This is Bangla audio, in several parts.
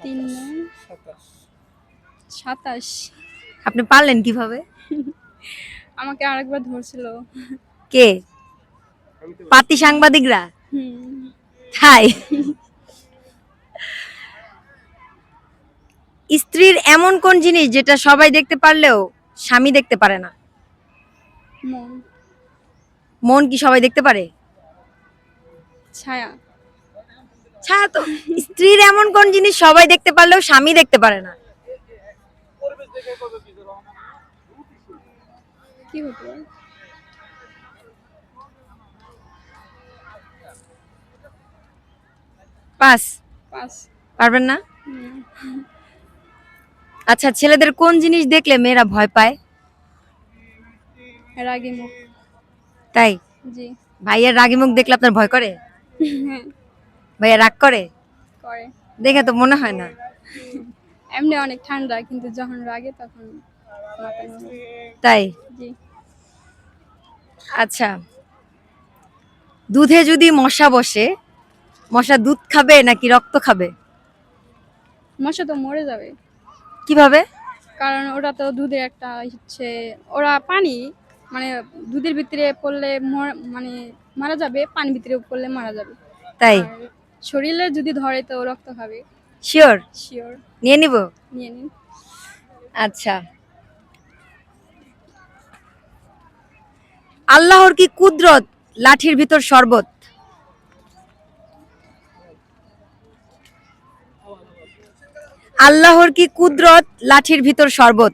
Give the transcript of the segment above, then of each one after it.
তিন নং 27। আপনি পারলেন কিভাবে? আমাকে আরেকবার ধরছিল। কে? পাতি সাংবাদিকরা? হুম। তাই? স্ত্রীর এমন কোন জিনিস যেটা সবাই দেখতে পারলেও স্বামী দেখতে পারে না? মন। মন কি সবাই দেখতে পারে? ছায়া। ছায়া তো। স্ত্রীর এমন কোন জিনিস সবাই দেখতে পারলেও স্বামী দেখতে পারে না? কি হতে পারে? পাস। পাস। পারবেন না? হুম। আচ্ছা, ছেলেদের কোন জিনিস দেখলে মেয়েরা ভয় পায়? রাগী মুখ। তাই? জি। ভাইয়ের রাগী মুখ দেখলে আপনার ভয় করে? হ্যাঁ, ভাইয়া রাগ করে? করে। দেখে তো মনে হয় না। এমনি অনেক ঠান্ডা, কিন্তু যখন রাগে তখন মাথা গরম। তাই? জি। আচ্ছা, দুধে যদি মশা বসে, মশা দুধ খাবে নাকি রক্ত খাবে? মশা তো মরে যাবে, কিভাবে? কারণ ওরা তো দুধের একটা হচ্ছে, ওরা পানি মানে দুধের ভিতরে পড়লে মানে মারা যাবে, পানি ভিতরে পড়লে মারা যাবে। তাই? আর শরীরে যদি ধরে তো রক্ত খাবে। শিওর? শিওর। নিয়ে নিব। নিয়ে নিন। আচ্ছা, আল্লাহর কি কুদরত লাঠির ভিতর শরবত? আল্লাহর কি কুদরত লাঠির ভিতর শরবত?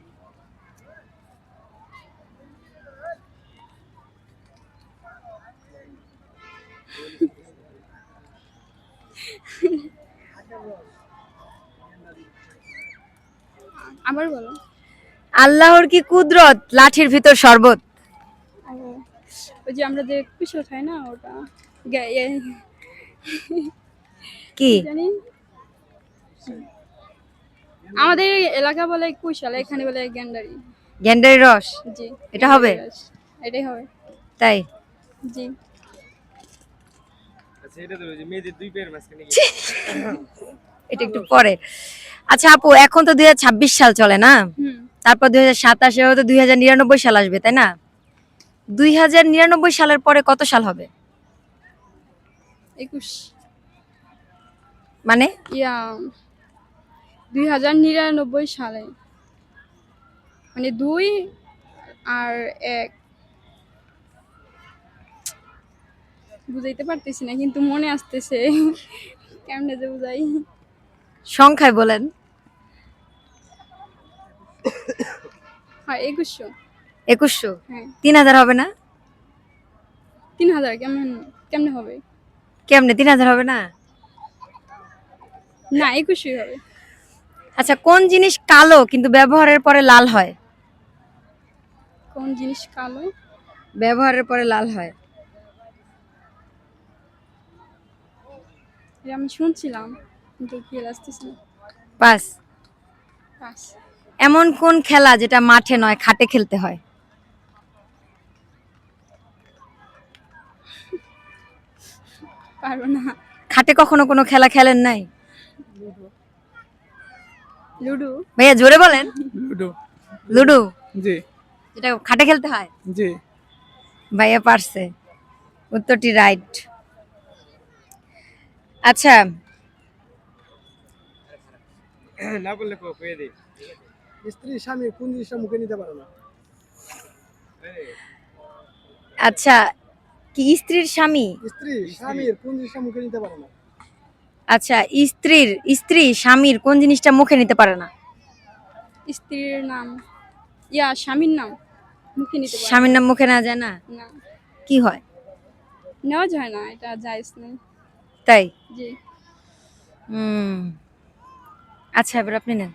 আবার বলো। আল্লাহর কি কুদরত লাঠির ভিতর শরবত? ও, ওই যে আমরা যে কুশল খাই না, ওটা কি? কি জানি, আমাদের এলাকা বলে কুশাল, এখানে বলে গ্যান্ডারি। গ্যান্ডারি রস? জি। এটা হবে? গ্যান্ডারি রস। এটাই হবে। তাই? জি। এটা একটু পরে। আচ্ছা আপু, এখন তো 2026 সাল চলে না? হুম। তারপর 2027 হয়তো 2099 সাল আসবে, তাই না? 2099 সালের পরে কত সাল হবে? 21। মানে? ইয়া 2099 সালে, মানে 2 আর 1, বুঝাইতে পারতেছি না, কিন্তু মনে আসতেছে। কেমনে যে বুঝাই। সংখ্যায় বলেন। হয় 2100। 2100? হ্যাঁ। 3000 হবে না? 3000 কেমনে হবে? কেমনে 3000 হবে না? না, 2100 হবে। আচ্ছা, কোন জিনিস কালো কিন্তু ব্যবহারের পরে লাল হয়? কোন জিনিস কালো? ব্যবহারের পরে লাল হয়। এটা আমি শুনছিলাম, কিন্তু খেয়াল আসতেছে না। পাস। পাস। এমন কোন খেলা যেটা মাঠে নয় খাটে খেলতে হয়? পারবো না। খাটে কখনো কোনো খেলা খেলেন নাই? লুডো। ভাইয়া জোরে বলেন। লুডো। লুডো? জি। যেটা খাটে খেলতে হয়? জি। ভাইয়া পারছে, উত্তরটি রাইট। আচ্ছা, না বললে কয়ে দে। স্ত্রী স্বামী কোন জিনিসটা মুখে নিতে পারে না? আচ্ছা, কি স্ত্রীর স্বামী? স্ত্রী স্বামীর কোন জিনিসটা মুখে নিতে পারে না? আচ্ছা, স্ত্রী স্বামীর কোন জিনিসটা মুখে নিতে পারে না? স্ত্রীর নাম, স্বামীর নাম মুখে নিতে পারে স্বামীর না। নাম মুখে না যায় না? না, কি হয়? নেওয়া যায় না, এটা জায়েজ নেই। তাই? জি। আচ্ছা, এবার আপনি নেন।